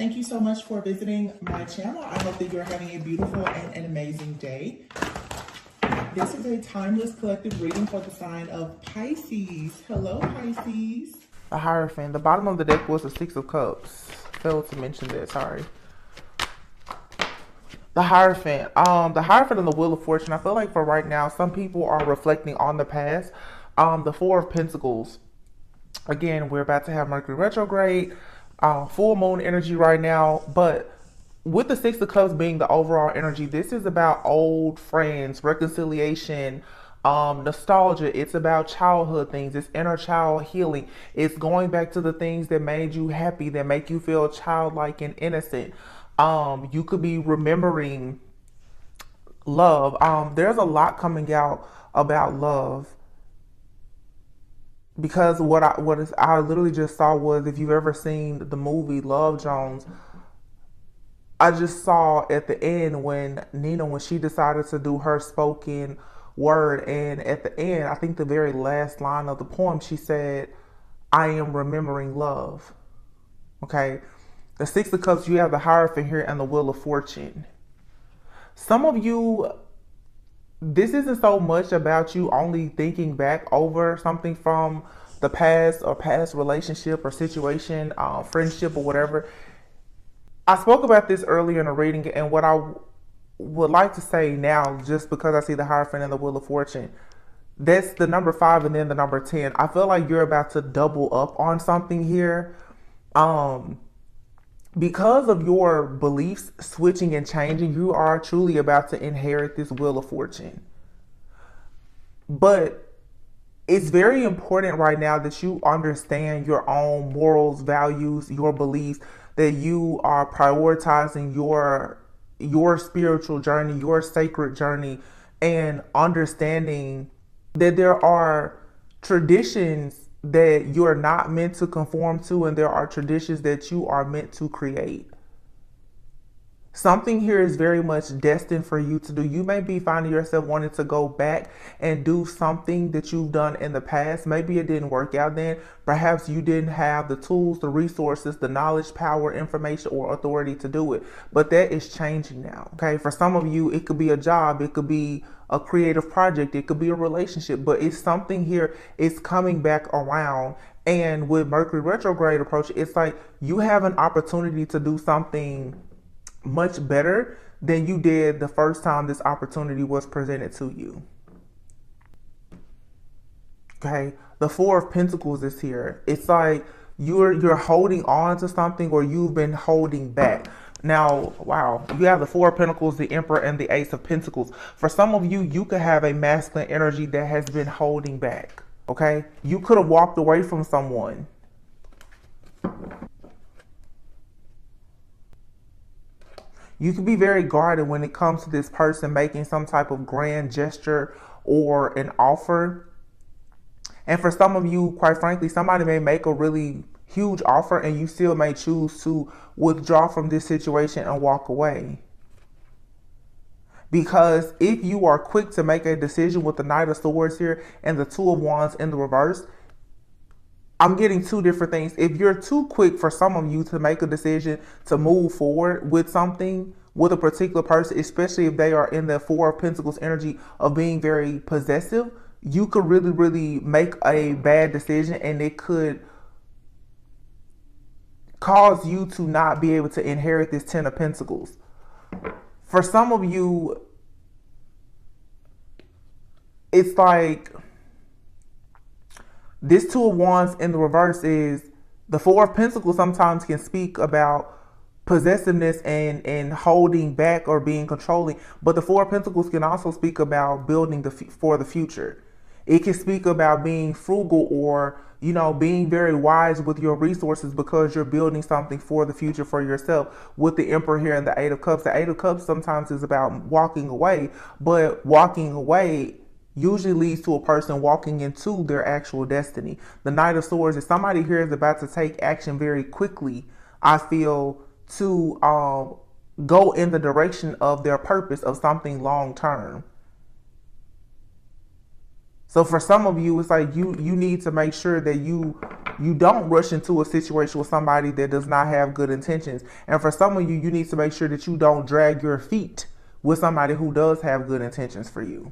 Thank you so much for visiting my channel. I hope that you're having a beautiful and an amazing day. This is a timeless collective reading for the sign of Pisces. Hello, Pisces. The Hierophant. The bottom of the deck was the Six of Cups. Failed to mention that, sorry. The Hierophant. The Hierophant and the Wheel of Fortune. I feel like for right now, some people are reflecting on the past. The Four of Pentacles. Again, we're about to have Mercury retrograde. Full moon energy right now. But with the Six of Cups being the overall energy, this is about old friends, reconciliation, nostalgia. It's about childhood things. It's inner child healing. It's going back to the things that made you happy, that make you feel childlike and innocent. You could be remembering love. There's a lot coming out about love, because what I literally just saw was, if you've ever seen the movie Love Jones, I just saw at the end when Nina, when she decided to do her spoken word, and at the end, I think the very last line of the poem, she said, "I am remembering love." Okay. The Six of Cups, you have the Hierophant here and the Wheel of Fortune. Some of you, this isn't so much about you only thinking back over something from the past or past relationship or situation, friendship or whatever. I spoke about this earlier in the reading, and what I would like to say now, just because I see the Hierophant and the Wheel of Fortune, that's the number 5 and then the number 10. I feel like you're about to double up on something here. Because of your beliefs switching and changing, you are truly about to inherit this Wheel of Fortune. But it's very important right now that you understand your own morals, values, your beliefs, that you are prioritizing your spiritual journey, your sacred journey, and understanding that there are traditions that you're not meant to conform to, and there are traditions that you are meant to create. Something here is very much destined for you to do. You may be finding yourself wanting to go back and do something that you've done in the past. Maybe it didn't work out then. Perhaps you didn't have the tools, the resources, the knowledge, power, information, or authority to do it. But that is changing now. Okay. For some of you, it could be a job. It could be a creative project. It could be a relationship. But it's something here. It's coming back around. And with Mercury retrograde approach, it's like you have an opportunity to do something much better than you did the first time this opportunity was presented to you. Okay, the Four of Pentacles is here. It's like you're holding on to something, or you've been holding back. Now, wow, you have the Four of Pentacles, the Emperor, and the Ace of Pentacles. For some of you, you could have a masculine energy that has been holding back. Okay, you could have walked away from someone. You can be very guarded when it comes to this person making some type of grand gesture or an offer. And for some of you, quite frankly, somebody may make a really huge offer and you still may choose to withdraw from this situation and walk away. Because if you are quick to make a decision with the Knight of Swords here and the Two of Wands in the reverse, I'm getting two different things. If you're too quick for some of you to make a decision to move forward with something, with a particular person, especially if they are in the Four of Pentacles energy of being very possessive, you could really, really make a bad decision, and it could cause you to not be able to inherit this Ten of Pentacles. For some of you, it's like this Two of Wands in the reverse is the Four of Pentacles sometimes can speak about possessiveness and holding back or being controlling. But the Four of Pentacles can also speak about building for the future. It can speak about being frugal or, you know, being very wise with your resources because you're building something for the future for yourself. With the Emperor here and the Eight of Cups. The Eight of Cups sometimes is about walking away, but walking away usually leads to a person walking into their actual destiny. The Knight of Swords is somebody here is about to take action very quickly, I feel, to go in the direction of their purpose of something long term. So for some of you, it's like you need to make sure that you don't rush into a situation with somebody that does not have good intentions. And for some of you, you need to make sure that you don't drag your feet with somebody who does have good intentions for you.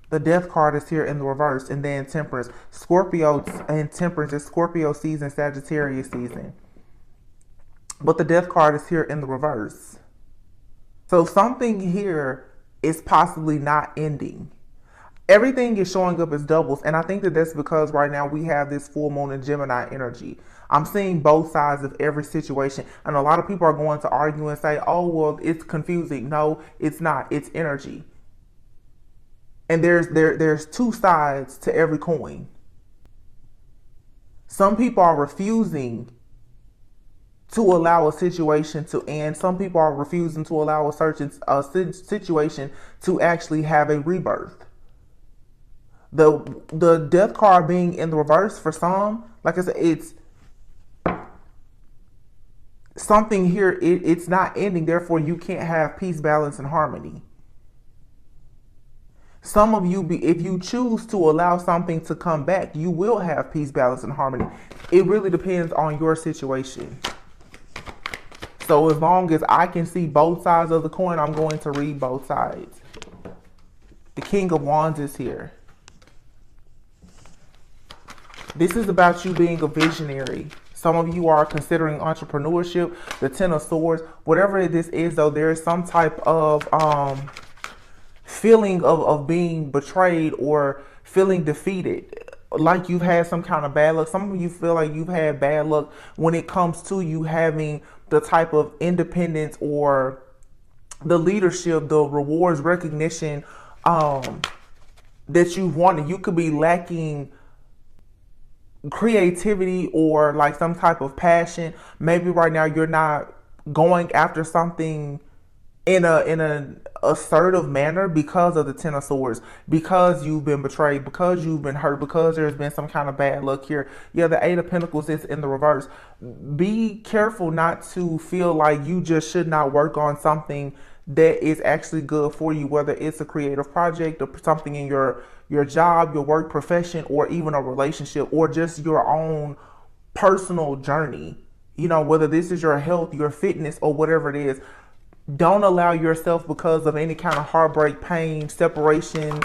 The Death card is here in the reverse, and then Temperance. Scorpio and Temperance is Scorpio season, Sagittarius season. But the Death card is here in the reverse. So something here is possibly not ending. Everything is showing up as doubles, and I think that that's because right now we have this full moon in Gemini energy. I'm seeing both sides of every situation, and a lot of people are going to argue and say, oh, well, it's confusing. No, it's not. It's energy. And there's two sides to every coin. Some people are refusing to allow a situation to end. Some people are refusing to allow a certain situation to actually have a rebirth. The Death card being in the reverse for some, like I said, it's something here. It's not ending. Therefore, you can't have peace, balance, and harmony. Some of you, if you choose to allow something to come back, you will have peace, balance, and harmony. It really depends on your situation. So as long as I can see both sides of the coin, I'm going to read both sides. The King of Wands is here. This is about you being a visionary. Some of you are considering entrepreneurship, the Ten of Swords. Whatever this is, though, there is some type of feeling of being betrayed or feeling defeated, like you've had some kind of bad luck. Some of you feel like you've had bad luck when it comes to you having the type of independence or the leadership, the rewards, recognition that you wanted. You could be lacking creativity or like some type of passion. Maybe right now you're not going after something in an assertive manner because of the Ten of Swords, because you've been betrayed, because you've been hurt, because there's been some kind of bad luck here. Yeah, the Eight of Pentacles is in the reverse. Be careful not to feel like you just should not work on something that is actually good for you, whether it's a creative project or something in your job, your work profession, or even a relationship, or just your own personal journey. You know, whether this is your health, your fitness, or whatever it is. Don't allow yourself, because of any kind of heartbreak, pain, separation,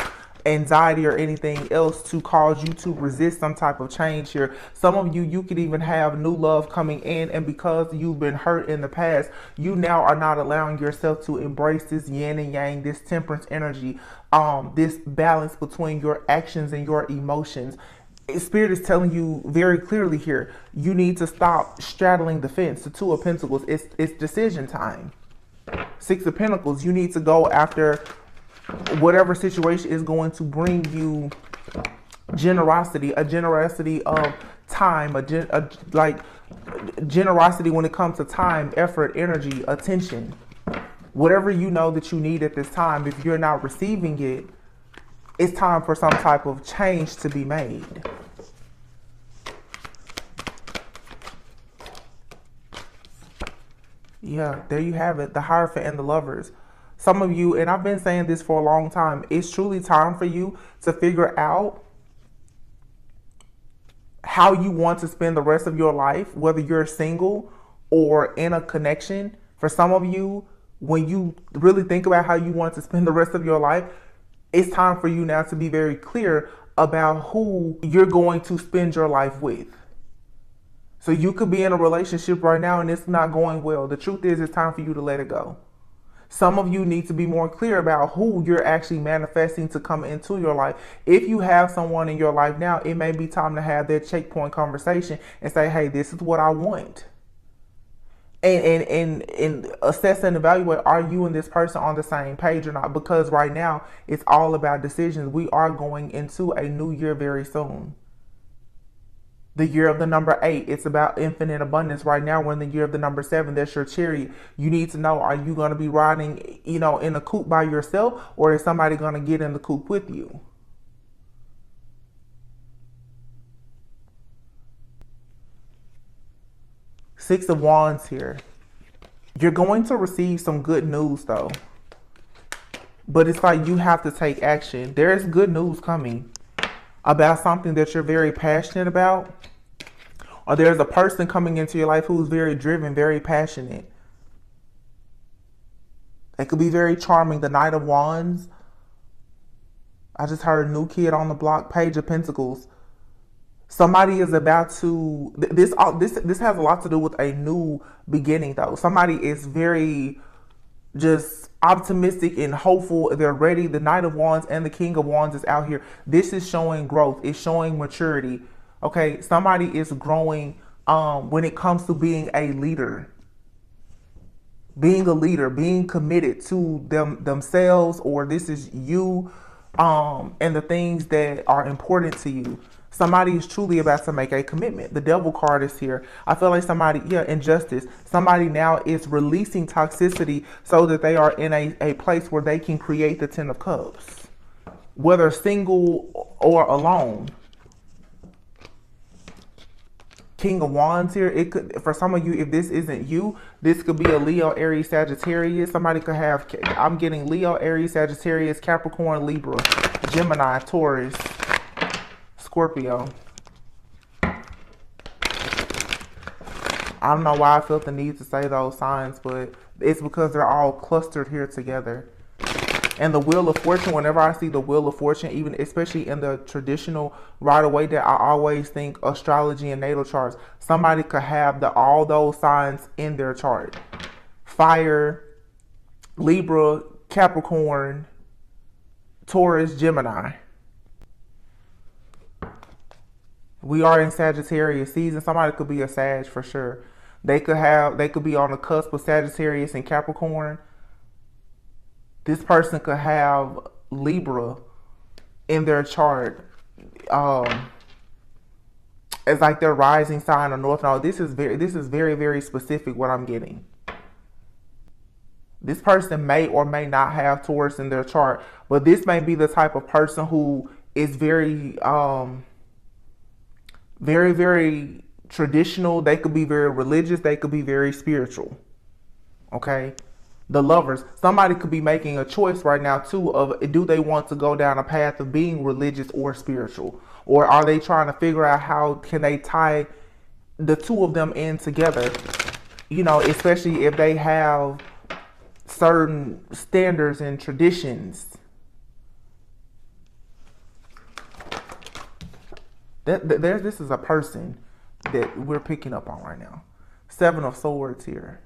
anxiety, or anything else, to cause you to resist some type of change here. Some of you could even have new love coming in, and because you've been hurt in the past, you now are not allowing yourself to embrace this yin and yang, this temperance energy, this balance between your actions and your emotions. Spirit is telling you very clearly here, you need to stop straddling the fence. The Two of Pentacles, it's decision time. Six of Pentacles, you need to go after whatever situation is going to bring you generosity, a generosity of time, like generosity when it comes to time, effort, energy, attention. Whatever you know that you need at this time, if you're not receiving it, it's time for some type of change to be made. Yeah, there you have it. The Hierophant and the Lovers. Some of you, and I've been saying this for a long time, it's truly time for you to figure out how you want to spend the rest of your life, whether you're single or in a connection. For some of you, when you really think about how you want to spend the rest of your life, it's time for you now to be very clear about who you're going to spend your life with. So you could be in a relationship right now and it's not going well. The truth is, it's time for you to let it go. Some of you need to be more clear about who you're actually manifesting to come into your life. If you have someone in your life now, it may be time to have that checkpoint conversation and say, hey, this is what I want. And assess and evaluate, are you and this person on the same page or not? Because right now, it's all about decisions. We are going into a new year very soon. The year of the number 8, it's about infinite abundance. Right now, we're in the year of the number 7. That's your chariot. You need to know, are you going to be riding, in a coupe by yourself, or is somebody going to get in the coupe with you? Six of Wands here. You're going to receive some good news, though. But it's like you have to take action. There is good news coming about something that you're very passionate about. Or there's a person coming into your life who's very driven, very passionate. They could be very charming. The Knight of Wands. I just heard a new kid on the block. Page of Pentacles. Somebody is about to. This has a lot to do with a new beginning, though. Somebody is very just optimistic and hopeful. They're ready. The Knight of Wands and the King of Wands is out here. This is showing growth. It's showing maturity. Okay, somebody is growing when it comes to being a leader. Being a leader, being committed to themselves, or this is you, and the things that are important to you. Somebody is truly about to make a commitment. The Devil card is here. I feel like somebody, injustice. Somebody now is releasing toxicity so that they are in a place where they can create the Ten of Cups, whether single or alone. King of Wands here. It could, for some of you, if this isn't you, this could be a Leo, Aries, Sagittarius. Somebody could have, I'm getting Leo, Aries, Sagittarius, Capricorn, Libra, Gemini, Taurus, Scorpio. I don't know why I felt the need to say those signs, but it's because they're all clustered here together. And the Wheel of Fortune, whenever I see the Wheel of Fortune, even especially in the traditional right away, that I always think astrology and natal charts, somebody could have all those signs in their chart. Fire, Libra, Capricorn, Taurus, Gemini. We are in Sagittarius season. Somebody could be a Sag for sure. They could be on the cusp of Sagittarius and Capricorn. This person could have Libra in their chart as like their rising sign or north node. This is very, very specific what I'm getting. This person may or may not have Taurus in their chart, but this may be the type of person who is very, very, very traditional. They could be very religious. They could be very spiritual. Okay. The Lovers, somebody could be making a choice right now too of, do they want to go down a path of being religious or spiritual, or are they trying to figure out how can they tie the two of them in together, especially if they have certain standards and traditions. This is a person that we're picking up on right now. Seven of Swords here.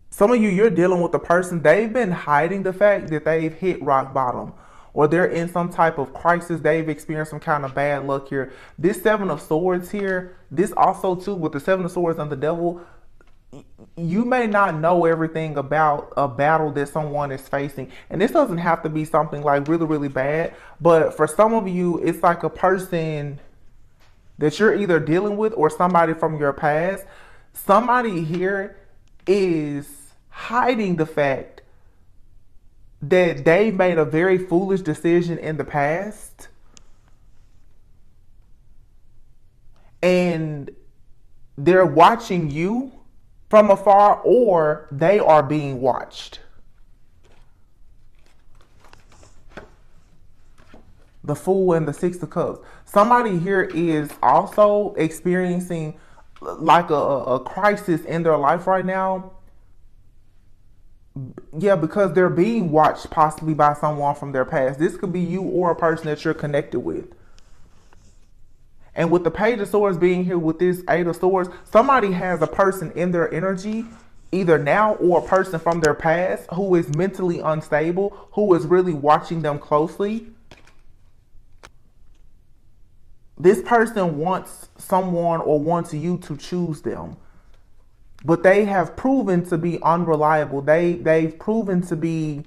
Some of you, you're dealing with a person, they've been hiding the fact that they've hit rock bottom, or they're in some type of crisis. They've experienced some kind of bad luck here. This Seven of Swords here, this also too, with the Seven of Swords and the Devil, you may not know everything about a battle that someone is facing. And this doesn't have to be something like really, really bad. But for some of you, it's like a person that you're either dealing with or somebody from your past. Somebody here is hiding the fact that they made a very foolish decision in the past, and they're watching you from afar, or they are being watched. The Fool and the Six of Cups. Somebody here is also experiencing like a crisis in their life right now. Yeah, because they're being watched possibly by someone from their past. This could be you or a person that you're connected with. And with the Page of Swords being here with this Eight of Swords, somebody has a person in their energy, either now or a person from their past, who is mentally unstable, who is really watching them closely. This person wants someone or wants you to choose them. But they have proven to be unreliable. They've proven to be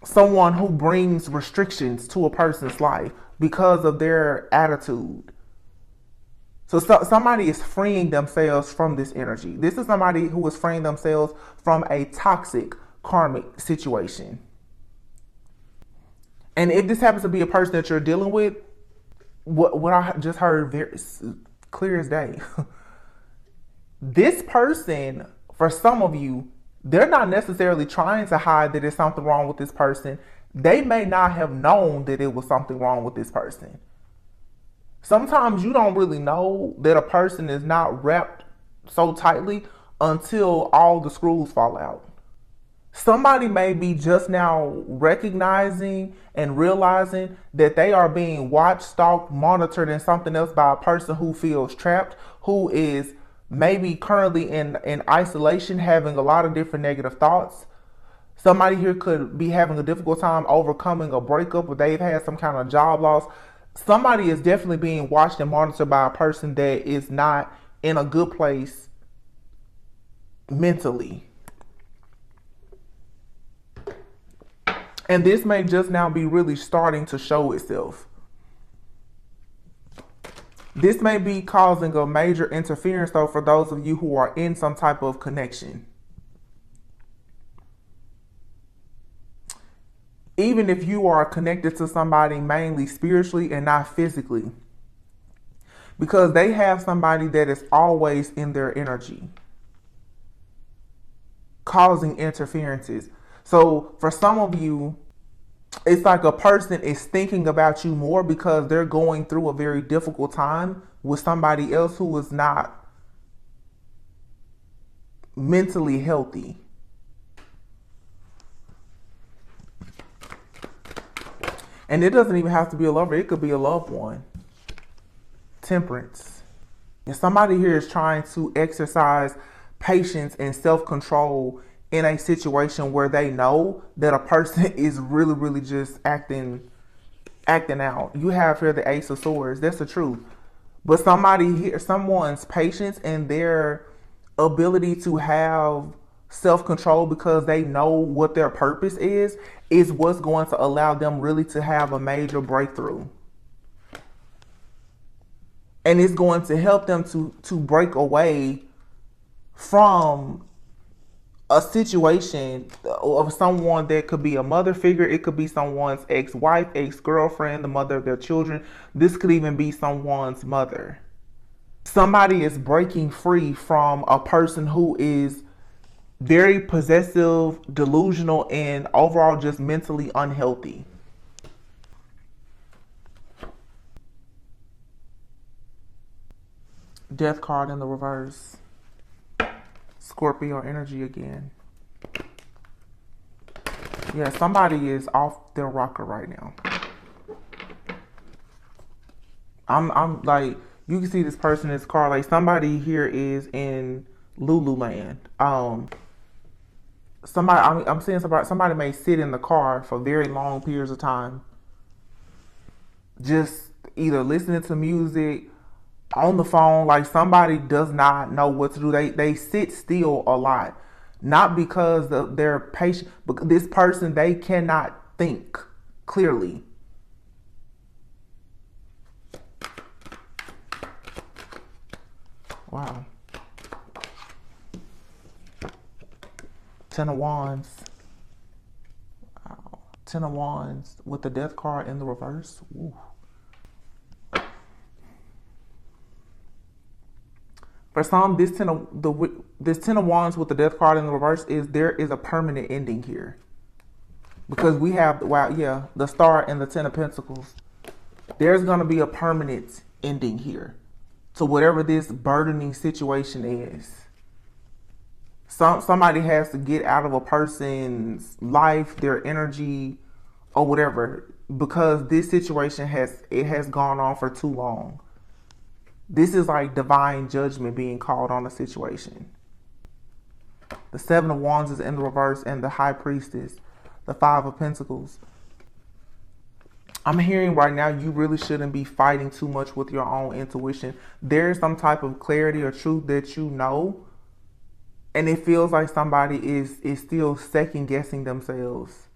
someone who brings restrictions to a person's life because of their attitude. So somebody is freeing themselves from this energy. This is somebody who is freeing themselves from a toxic karmic situation. And if this happens to be a person that you're dealing with, what I just heard very clear as day. This person, for some of you, they're not necessarily trying to hide that there's something wrong with this person. They may not have known that it was something wrong with this person. Sometimes you don't really know that a person is not wrapped so tightly until all the screws fall out. Somebody may be just now recognizing and realizing that they are being watched, stalked, monitored, and something else by a person who feels trapped, who is maybe currently in isolation, having a lot of different negative thoughts. Somebody here could be having a difficult time overcoming a breakup, or they've had some kind of job loss. Somebody is definitely being watched and monitored by a person that is not in a good place mentally. And this may just now be really starting to show itself. This may be causing a major interference, though, for those of you who are in some type of connection. Even if you are connected to somebody mainly spiritually and not physically, because they have somebody that is always in their energy, causing interferences. So for some of you, it's like a person is thinking about you more because they're going through a very difficult time with somebody else who is not mentally healthy. And it doesn't even have to be a lover. It could be a loved one. Temperance. And somebody here is trying to exercise patience and self-control in a situation where they know that a person is really, really just acting out. You have here the Ace of Swords. That's the truth. But somebody here, someone's patience and their ability to have self-control because they know what their purpose is what's going to allow them really to have a major breakthrough. And it's going to help them to break away from a situation of someone that could be a mother figure. It could be someone's ex-wife, ex-girlfriend, the mother of their children. This could even be someone's mother. Somebody is breaking free from a person who is very possessive, delusional, and overall just mentally unhealthy. Death card in the reverse. Scorpio energy again. Yeah, somebody is off their rocker right now. I'm like, you can see this person in this car. Like somebody here is in Lululand. I'm seeing somebody may sit in the car for very long periods of time, just either listening to music, on the phone. Like somebody does not know what to do. They sit still a lot, not because they're patient, but this person, they cannot think clearly. Wow. Ten of Wands. Wow. Ten of Wands with the Death card in the reverse. Ooh. For some, this Ten of Wands with the Death card in the reverse there is a permanent ending here. Because we have, the Star and the Ten of Pentacles. There's going to be a permanent ending here to whatever this burdening situation is. Somebody has to get out of a person's life, their energy, or whatever, because this situation has gone on for too long. This is like divine judgment being called on a situation. The Seven of Wands is in the reverse, and the High Priestess, the Five of Pentacles. I'm hearing right now you really shouldn't be fighting too much with your own intuition. There's some type of clarity or truth that you know, and it feels like somebody is still second guessing themselves.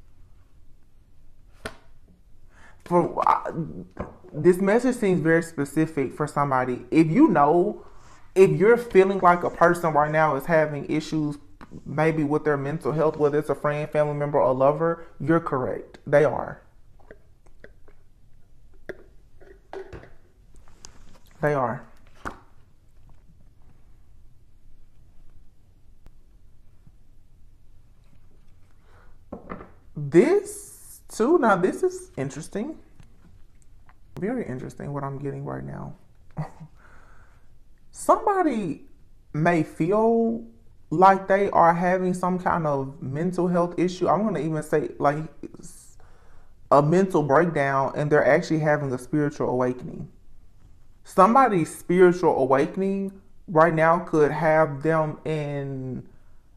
This message seems very specific for somebody. If you're feeling like a person right now is having issues maybe with their mental health, whether it's a friend, family member, or lover, you're correct. They are. They are. This too, now this is interesting. Very interesting what I'm getting right now. Somebody may feel like they are having some kind of mental health issue. I'm going to even say like a mental breakdown, and they're actually having a spiritual awakening. Somebody's spiritual awakening right now could have them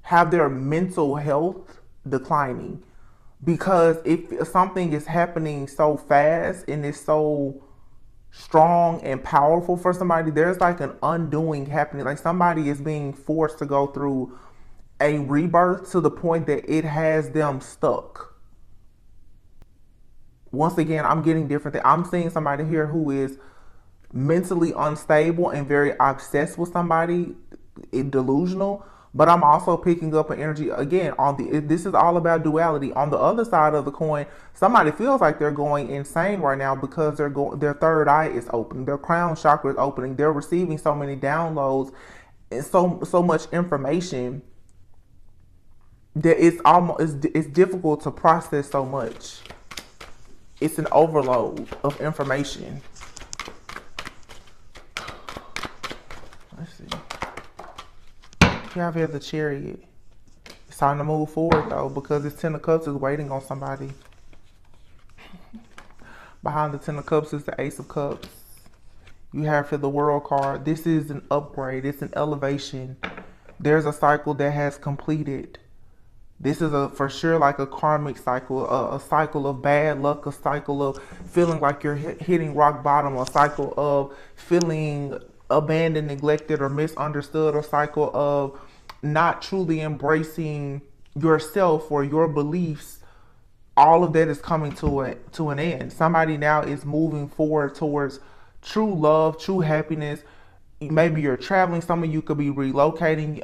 have their mental health declining, because if something is happening so fast and it's so strong and powerful for somebody, there's like an undoing happening. Like somebody is being forced to go through a rebirth to the point that it has them stuck. Once again, I'm getting different things. I'm seeing somebody here who is mentally unstable and very obsessed with somebody, delusional. But I'm also picking up an energy again this is all about duality. On the other side of the coin, somebody feels like they're going insane right now because their third eye is open, their crown chakra is opening, they're receiving so many downloads and so much information that it's difficult to process so much. It's an overload of information. Let's see. You have here the Chariot. It's time to move forward though, because this Ten of Cups is waiting on somebody. Behind the Ten of Cups is the Ace of Cups. You have here the World card. This is an upgrade. It's an elevation. There's a cycle that has completed. This is for sure like a karmic cycle, a cycle of bad luck, a cycle of feeling like you're hitting rock bottom, a cycle of feeling abandoned, neglected, or misunderstood, a cycle of not truly embracing yourself or your beliefs. All of that is coming to an end. Somebody now is moving forward towards true love, true happiness. Maybe you're traveling. Some of you could be relocating.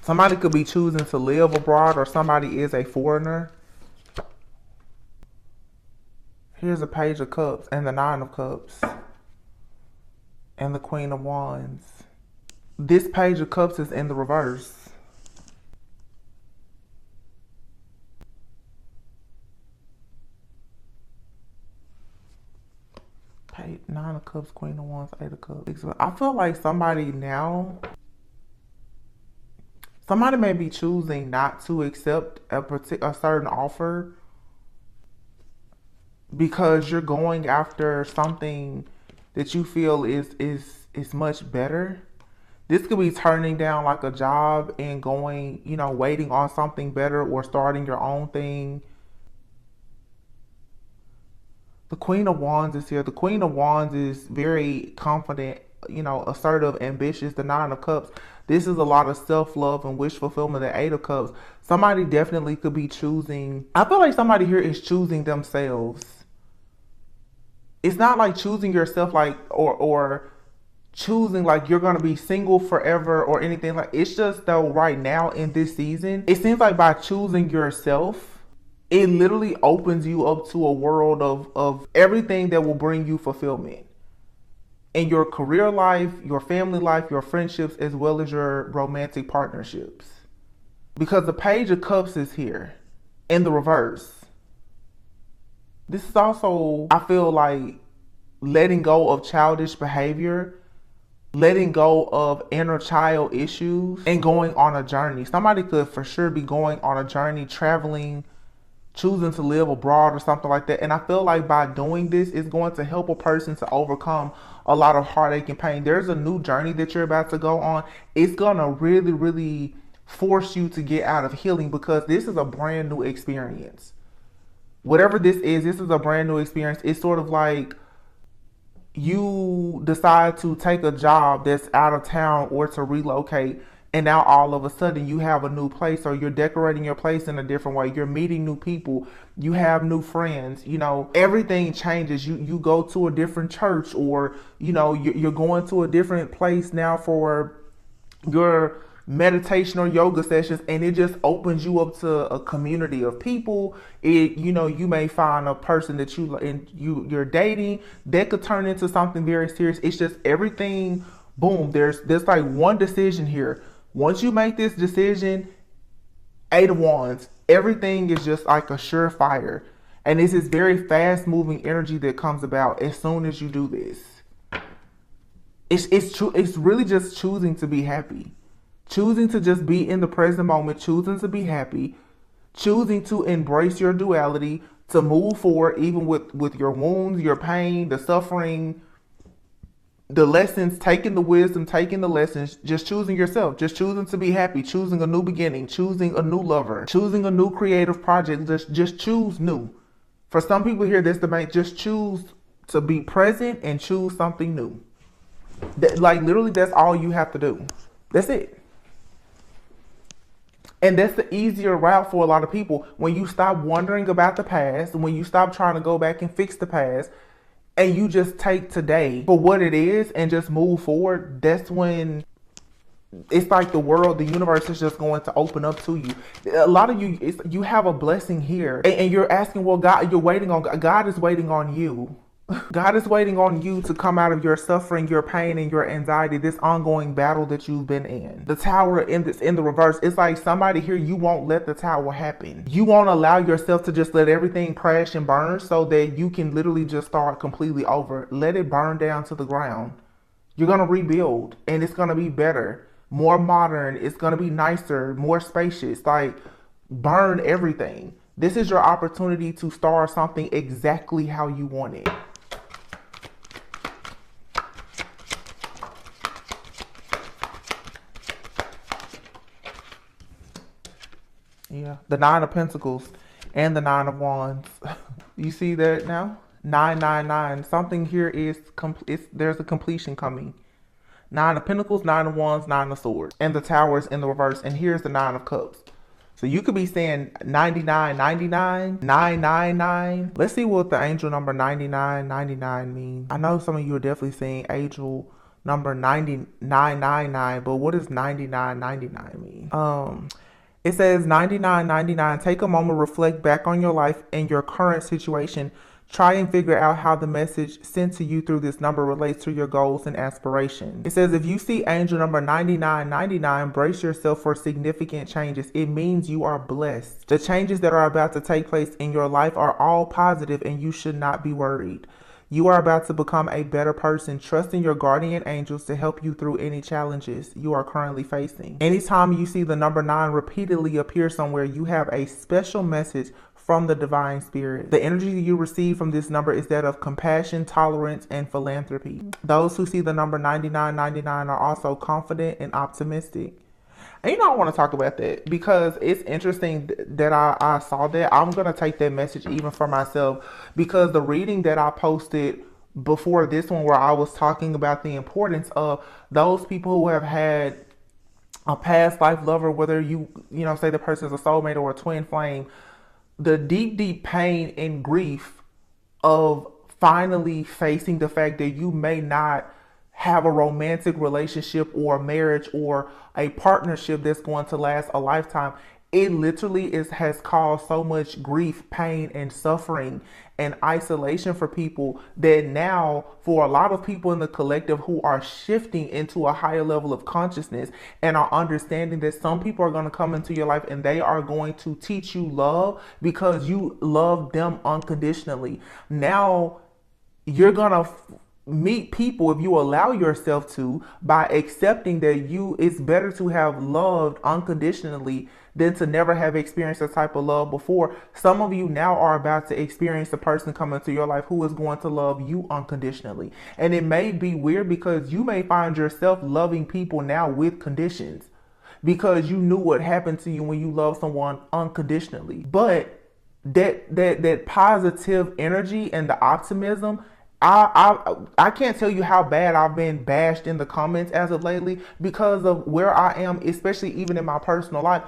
Somebody could be choosing to live abroad, or somebody is a foreigner. Here's a Page of Cups and the Nine of Cups and the Queen of Wands. This Page of Cups is in the reverse. Nine of Cups, Queen of Wands, Eight of Cups. I feel like somebody may be choosing not to accept a certain offer because you're going after something that you feel is much better. This could be turning down like a job and going, waiting on something better, or starting your own thing. The Queen of Wands is here. The Queen of Wands is very confident, assertive, ambitious. The Nine of Cups, this is a lot of self-love and wish fulfillment. The Eight of Cups, somebody definitely could be choosing. I feel like somebody here is choosing themselves. It's not like choosing yourself or choosing like you're going to be single forever or anything. Like, it's just though right now in this season, it seems like by choosing yourself, it literally opens you up to a world of everything that will bring you fulfillment in your career life, your family life, your friendships, as well as your romantic partnerships. Because the Page of Cups is here in the reverse. This is also, I feel like, letting go of childish behavior, letting go of inner child issues, and going on a journey. Somebody could for sure be going on a journey, traveling, choosing to live abroad or something like that. And I feel like by doing this, it's going to help a person to overcome a lot of heartache and pain. There's a new journey that you're about to go on. It's going to really, really force you to get out of healing, because this is a brand new experience. Whatever this is a brand new experience. It's sort of like you decide to take a job that's out of town or to relocate, and now all of a sudden you have a new place, or you're decorating your place in a different way. You're meeting new people. You have new friends. Everything changes. You go to a different church, or, you're going to a different place now for your meditation or yoga sessions, and it just opens you up to a community of people. You may find a person that you're dating that could turn into something very serious. It's just everything Boom, there's like one decision here. Once you make this decision, Eight of Wands, everything is just like a surefire. And it's this very fast moving energy that comes about as soon as you do this. It's true. It's really just choosing to be happy, choosing to just be in the present moment, choosing to be happy, choosing to embrace your duality, to move forward even with your wounds, your pain, the suffering, the lessons, taking the wisdom, taking the lessons, just choosing yourself, just choosing to be happy, choosing a new beginning, choosing a new lover, choosing a new creative project. Just choose new. For some people here, this debate, just choose to be present and choose something new. Like literally, that's all you have to do. That's it. And that's the easier route for a lot of people. When you stop wondering about the past, when you stop trying to go back and fix the past, and you just take today for what it is and just move forward, that's when it's like the world, the universe is just going to open up to you. A lot of you, you have a blessing here, and you're asking, well, God, you're waiting on God is waiting on you. God is waiting on you to come out of your suffering, your pain, and your anxiety, this ongoing battle that you've been in. The tower in the reverse, it's like somebody here, you won't let the tower happen. You won't allow yourself to just let everything crash and burn so that you can literally just start completely over. Let it burn down to the ground. You're going to rebuild, and it's going to be better, more modern. It's going to be nicer, more spacious. Like, burn everything. This is your opportunity to start something exactly how you want it. Yeah, the Nine of Pentacles and the Nine of Wands. You see that now? 999. Something here is there's a completion coming. Nine of Pentacles, Nine of Wands, Nine of Swords, and the Tower is in the reverse. And here's the Nine of Cups. So you could be saying 9999, 999. Let's see what the angel number 9999 means. I know some of you are definitely saying angel number 9999, but what does 9999 mean? It says 9999. Take a moment, reflect back on your life and your current situation. Try and figure out how the message sent to you through this number relates to your goals and aspirations. It says if you see angel number 9999, brace yourself for significant changes. It means you are blessed. The changes that are about to take place in your life are all positive and you should not be worried. You are about to become a better person. Trust in your guardian angels to help you through any challenges you are currently facing. Anytime you see the number 9 repeatedly appear somewhere, you have a special message from the divine spirit. The energy you receive from this number is that of compassion, tolerance, and philanthropy. Those who see the number 9999 are also confident and optimistic. And I want to talk about that because it's interesting that I saw that. I'm going to take that message even for myself because the reading that I posted before this one where I was talking about the importance of those people who have had a past life lover, whether you say the person is a soulmate or a twin flame, the deep pain and grief of finally facing the fact that you may not have a romantic relationship or a marriage or a partnership that's going to last a lifetime. It literally has caused so much grief, pain, and suffering and isolation for people that now for a lot of people in the collective who are shifting into a higher level of consciousness and are understanding that some people are going to come into your life and they are going to teach you love because you love them unconditionally. Now you're going to meet people, if you allow yourself to, by accepting that it's better to have loved unconditionally than to never have experienced a type of love before. Some of you now are about to experience a person come into your life who is going to love you unconditionally. And it may be weird because you may find yourself loving people now with conditions because you knew what happened to you when you love someone unconditionally. But that positive energy and the optimism, I can't tell you how bad I've been bashed in the comments as of lately because of where I am, especially even in my personal life.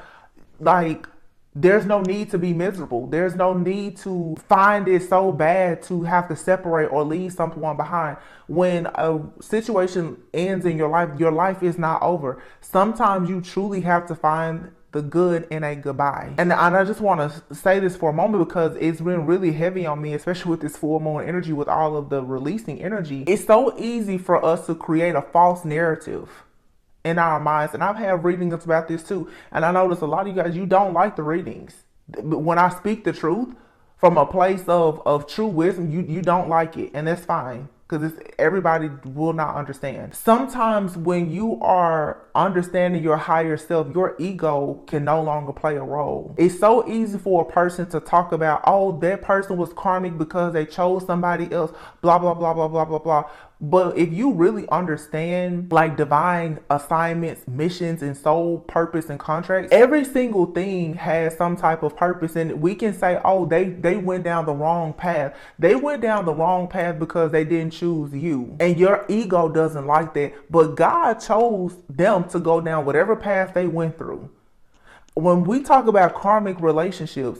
Like, there's no need to be miserable. There's no need to find it so bad to have to separate or leave someone behind. When a situation ends in your life is not over. Sometimes you truly have to find the good in a goodbye. And I just want to say this for a moment because it's been really heavy on me, especially with this full moon energy, with all of the releasing energy. It's so easy for us to create a false narrative in our minds. And I've had readings about this too. And I notice a lot of you guys, you don't like the readings. When I speak the truth from a place of true wisdom, you don't like it. And that's fine. Because everybody will not understand. Sometimes when you are understanding your higher self, your ego can no longer play a role. It's so easy for a person to talk about, oh, that person was karmic because they chose somebody else, blah, blah, blah, blah, blah, blah, blah. But if you really understand like divine assignments, missions, and soul purpose and contracts, every single thing has some type of purpose. And we can say, oh, they went down the wrong path. They went down the wrong path because they didn't choose you. And your ego doesn't like that. But God chose them to go down whatever path they went through. When we talk about karmic relationships,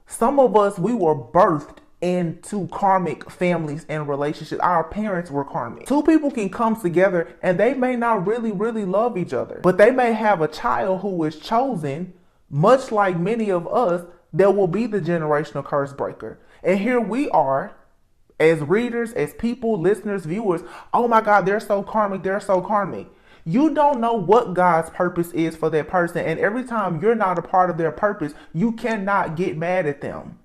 some of us, we were birthed into karmic families and relationships. Our parents were karmic. Two people can come together and they may not really love each other, but they may have a child who is chosen, much like many of us, that will be the generational curse breaker. And here we are as readers, as people, listeners, viewers. Oh my God, they're so karmic. They're so karmic. You don't know what God's purpose is for that person. And every time you're not a part of their purpose, you cannot get mad at them.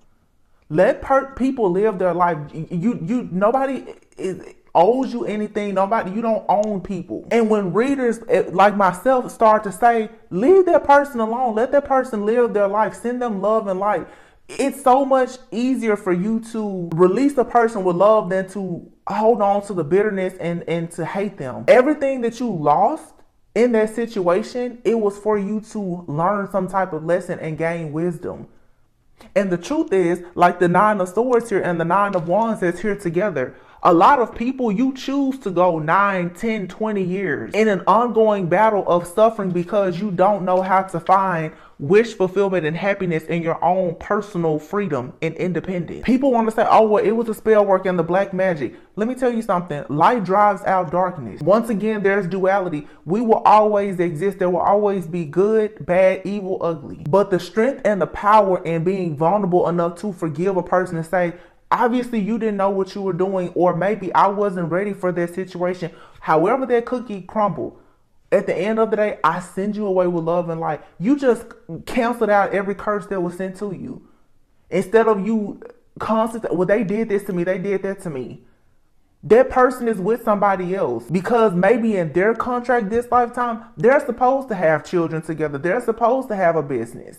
Let people live their life. Nobody owes you anything. You don't own people. And when readers like myself start to say, leave that person alone, let that person live their life, send them love and light, it's so much easier for you to release a person with love than to hold on to the bitterness and to hate them. Everything that you lost in that situation, it was for you to learn some type of lesson and gain wisdom. And the truth is, like the 9 of Swords here and the 9 of Wands that's here together, a lot of people, you choose to go 9, 10, 20 years in an ongoing battle of suffering because you don't know how to find wish fulfillment and happiness in your own personal freedom and independence. People want to say, oh, well, it was a spell work and the black magic. Let me tell you something. Light drives out darkness. Once again, there's duality. We will always exist. There will always be good, bad, evil, ugly. But the strength and the power in being vulnerable enough to forgive a person and say, obviously you didn't know what you were doing, or maybe I wasn't ready for that situation. However that cookie crumbled, at the end of the day, I send you away with love and light. You just canceled out every curse that was sent to you. Instead of you constantly, well, they did this to me, they did that to me. That person is with somebody else because maybe in their contract this lifetime, they're supposed to have children together. They're supposed to have a business.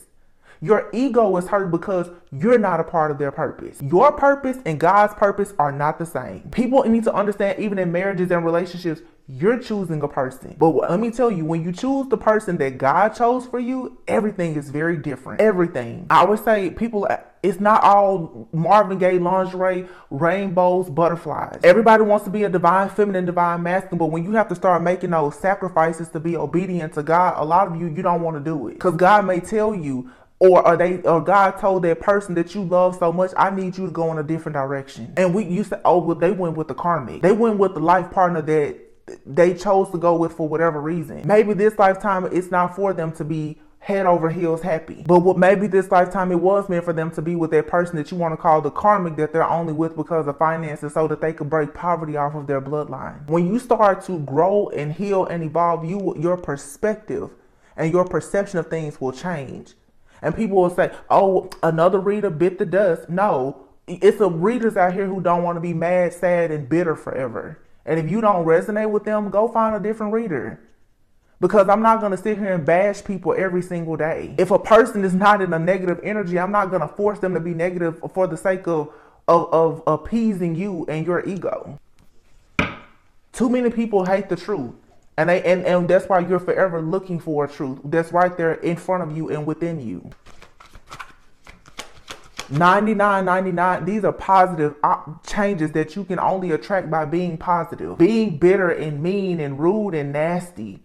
Your ego is hurt because you're not a part of their purpose. Your purpose and God's purpose are not the same. People need to understand, even in marriages and relationships, you're choosing a person. But let me tell you, when you choose the person that God chose for you, everything is very different. Everything. I would say people, it's not all Marvin Gaye lingerie, rainbows, butterflies. Everybody wants to be a divine feminine, divine masculine, but when you have to start making those sacrifices to be obedient to God, a lot of you don't want to do it. Because God may tell you, or God told that person that you love so much, I need you to go in a different direction. And you say, oh, well, they went with the karmic. They went with the life partner that they chose to go with for whatever reason. Maybe this lifetime it's not for them to be head over heels happy. But maybe this lifetime it was meant for them to be with that person that you want to call the karmic, that they're only with because of finances, so that they could break poverty off of their bloodline. When you start to grow and heal and evolve, your perspective and your perception of things will change. And people will say, oh, another reader bit the dust. No, it's the readers out here who don't want to be mad, sad, and bitter forever. And if you don't resonate with them, go find a different reader. Because I'm not going to sit here and bash people every single day. If a person is not in a negative energy, I'm not going to force them to be negative for the sake of appeasing you and your ego. Too many people hate the truth. And that's why you're forever looking for a truth that's right there in front of you and within you. 99, these are positive changes that you can only attract by being positive. Being bitter and mean and rude and nasty.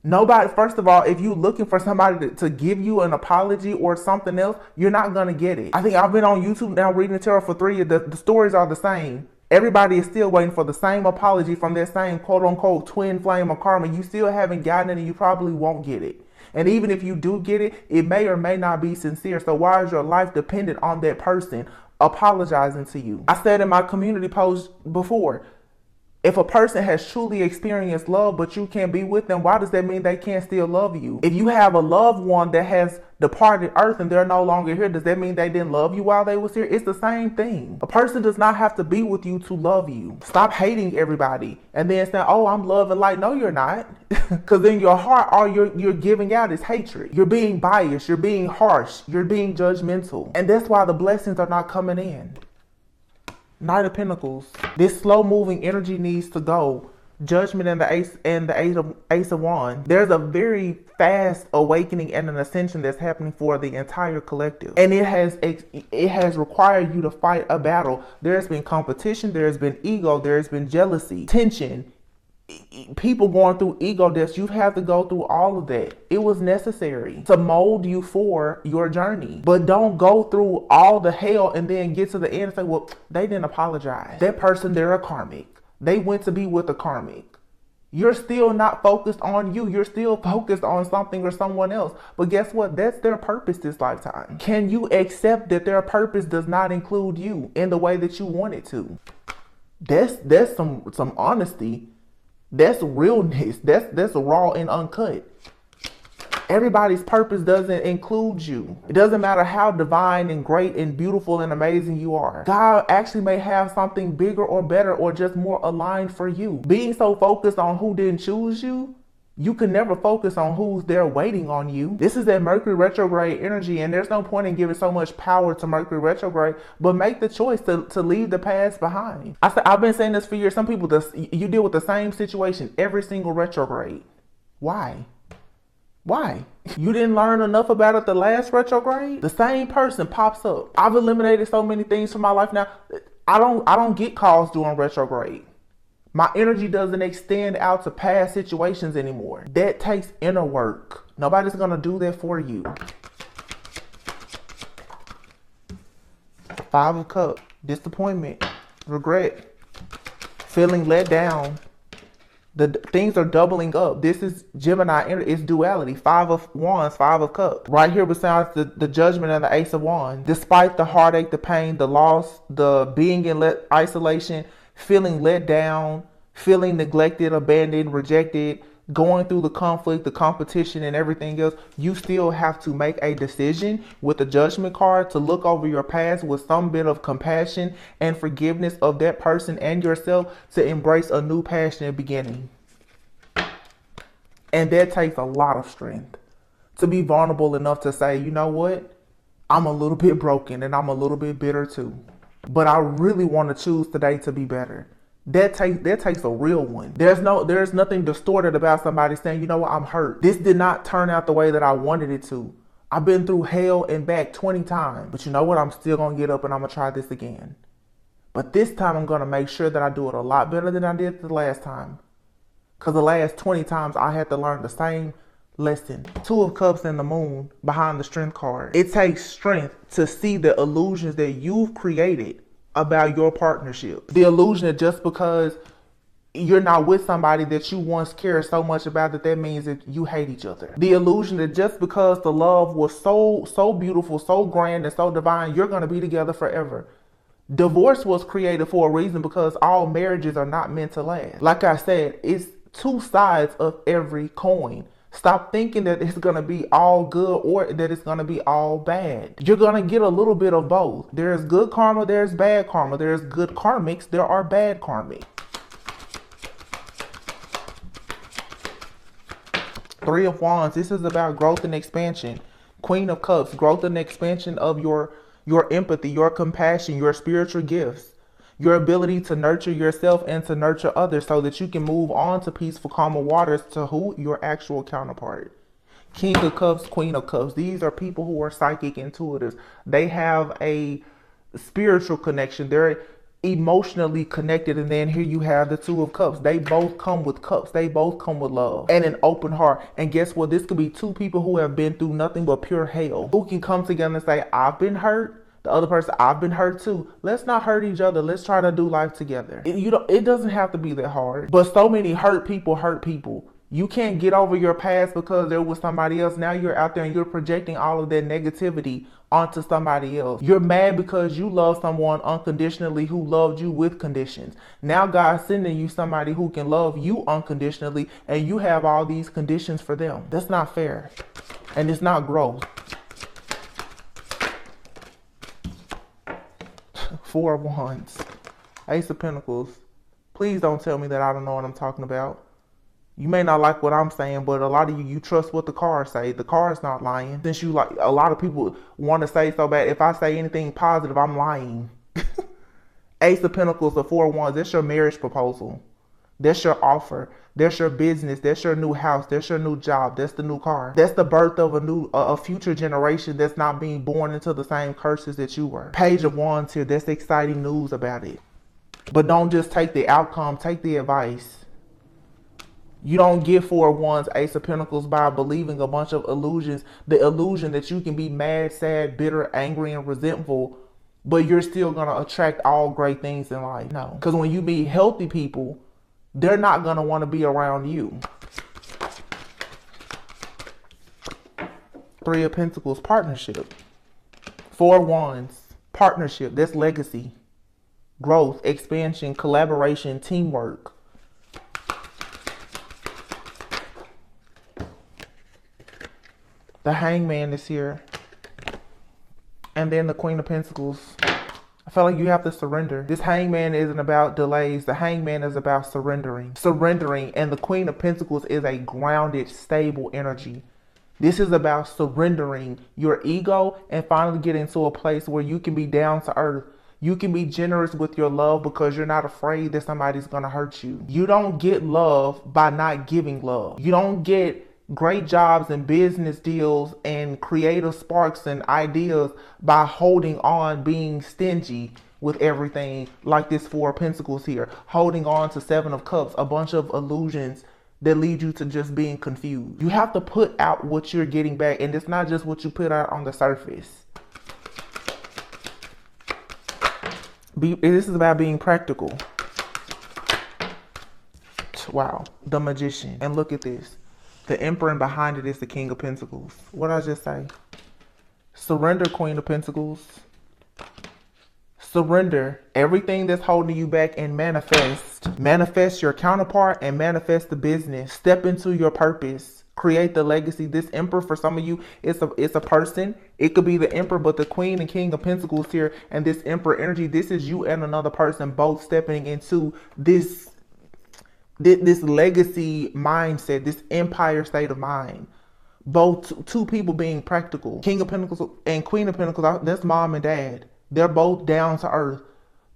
Nobody, first of all, if you're looking for somebody to give you an apology or something else, you're not going to get it. I think I've been on YouTube now reading the tarot for 3 years. The stories are the same. Everybody is still waiting for the same apology from that same quote unquote twin flame of karma. You still haven't gotten it and you probably won't get it. And even if you do get it, it may or may not be sincere. So why is your life dependent on that person apologizing to you? I said in my community post before, if a person has truly experienced love, but you can't be with them, why does that mean they can't still love you? If you have a loved one that has departed earth and they're no longer here, does that mean they didn't love you while they was here? It's the same thing. A person does not have to be with you to love you. Stop hating everybody and then saying, oh, I'm love and light. No, you're not. Because in your heart, all you're giving out is hatred. You're being biased. You're being harsh. You're being judgmental. And that's why the blessings are not coming in. Knight of Pentacles. This slow moving energy needs to go. Judgment and the Ace of Wands. There's a very fast awakening and an ascension that's happening for the entire collective. And it has required you to fight a battle. There's been competition, there's been ego, there's been jealousy, tension, people going through ego deaths. You have to go through all of that. It was necessary to mold you for your journey. But don't go through all the hell and then get to the end and say, well, they didn't apologize. That person, they're a karmic. They went to be with a karmic. You're still not focused on you. You're still focused on something or someone else. But guess what? That's their purpose this lifetime. Can you accept that their purpose does not include you in the way that you want it to? That's some honesty. That's realness. That's raw and uncut. Everybody's purpose doesn't include you. It doesn't matter how divine and great and beautiful and amazing you are. God actually may have something bigger or better or just more aligned for you. Being so focused on who didn't choose you, you can never focus on who's there waiting on you. This is that Mercury retrograde energy, and there's no point in giving so much power to Mercury retrograde, but make the choice to leave the past behind. I've been saying this for years. Some people, you deal with the same situation every single retrograde. Why? Why? You didn't learn enough about it the last retrograde? The same person pops up. I've eliminated so many things from my life now. I don't get calls during retrograde. My energy doesn't extend out to past situations anymore. That takes inner work. Nobody's gonna do that for you. 5 of Cups. Disappointment. Regret. Feeling let down. The things are doubling up. This is Gemini, it's duality. 5 of Wands, 5 of Cups. Right here besides the Judgment and the Ace of Wands. Despite the heartache, the pain, the loss, the being in isolation, feeling let down, feeling neglected, abandoned, rejected, going through the conflict, the competition, and everything else, you still have to make a decision with the Judgment card to look over your past with some bit of compassion and forgiveness of that person and yourself to embrace a new passionate beginning. And that takes a lot of strength to be vulnerable enough to say, you know what? I'm a little bit broken and I'm a little bit bitter too. But I really want to choose today to be better. That takes a real one. There's nothing distorted about somebody saying, you know what, I'm hurt. This did not turn out the way that I wanted it to. I've been through hell and back 20 times. But you know what? I'm still going to get up and I'm going to try this again. But this time I'm going to make sure that I do it a lot better than I did the last time. Because the last 20 times I had to learn the same lesson. 2 of Cups and the Moon behind the Strength card. It takes strength to see the illusions that you've created about your partnership. The illusion that just because you're not with somebody that you once cared so much about that means that you hate each other. The illusion that just because the love was so beautiful, so grand and so divine, you're going to be together forever. Divorce was created for a reason because all marriages are not meant to last. Like I said, it's 2 sides of every coin. Stop thinking that it's going to be all good or that it's going to be all bad. You're going to get a little bit of both. There's good karma, there's bad karma. There's good karmics, there are bad karmics. 3 of Wands, this is about growth and expansion. Queen of Cups, growth and expansion of your empathy, your compassion, your spiritual gifts. Your ability to nurture yourself and to nurture others so that you can move on to peaceful, calmer waters to who? Your actual counterpart. King of Cups, Queen of Cups. These are people who are psychic intuitives. They have a spiritual connection. They're emotionally connected. And then here you have the 2 of Cups. They both come with cups. They both come with love and an open heart. And guess what? This could be 2 people who have been through nothing but pure hell, who can come together and say, I've been hurt. The other person, I've been hurt too. Let's not hurt each other. Let's try to do life together. It doesn't have to be that hard. But so many hurt people hurt people. You can't get over your past because there was somebody else. Now you're out there and you're projecting all of that negativity onto somebody else. You're mad because you love someone unconditionally who loved you with conditions. Now God's sending you somebody who can love you unconditionally and you have all these conditions for them. That's not fair. And it's not growth. Four of Wands. Ace of Pentacles. Please don't tell me that I don't know what I'm talking about. You may not like what I'm saying, but a lot of you trust what the cards say. The card's not lying. Since you like, a lot of people want to say so bad, if I say anything positive, I'm lying. Ace of Pentacles, the Four of Wands, that's your marriage proposal. That's your offer. That's your business. That's your new house. That's your new job. That's the new car. That's the birth of a future generation that's not being born into the same curses that you were. Page of Wands here. That's exciting news about it. But don't just take the outcome. Take the advice. You don't get Four of Wands, Ace of Pentacles by believing a bunch of illusions. The illusion that you can be mad, sad, bitter, angry, and resentful, but you're still going to attract all great things in life. No. Because when you meet healthy people, they're not going to want to be around you. Three of Pentacles, partnership. Four of Wands, partnership. That's legacy, growth, expansion, collaboration, teamwork. The Hangman is here. And then the Queen of Pentacles. I feel like you have to surrender. This Hangman isn't about delays. The Hangman is about surrendering. Surrendering. And the Queen of Pentacles is a grounded, stable energy. This is about surrendering your ego and finally getting to a place where you can be down to earth. You can be generous with your love because you're not afraid that somebody's going to hurt you. You don't get love by not giving love. You don't get great jobs and business deals and creative sparks and ideas by holding on, being stingy with everything, like this Four of Pentacles here, holding on to Seven of Cups, a bunch of illusions that lead you to just being confused. You have to put out what you're getting back, and it's not just what you put out on the surface. This is about being practical. Wow, the Magician. And look at this. The Emperor, and behind it is the King of Pentacles. What did I just say? Surrender, Queen of Pentacles. Surrender everything that's holding you back and manifest. Manifest your counterpart and manifest the business. Step into your purpose. Create the legacy. This Emperor, for some of you, it's a person. It could be the Emperor, but the Queen and King of Pentacles here and this Emperor energy, this is you and another person both stepping into this legacy mindset, this empire state of mind. Both two people being practical. King of Pentacles and Queen of Pentacles, that's mom and dad. They're both down to earth.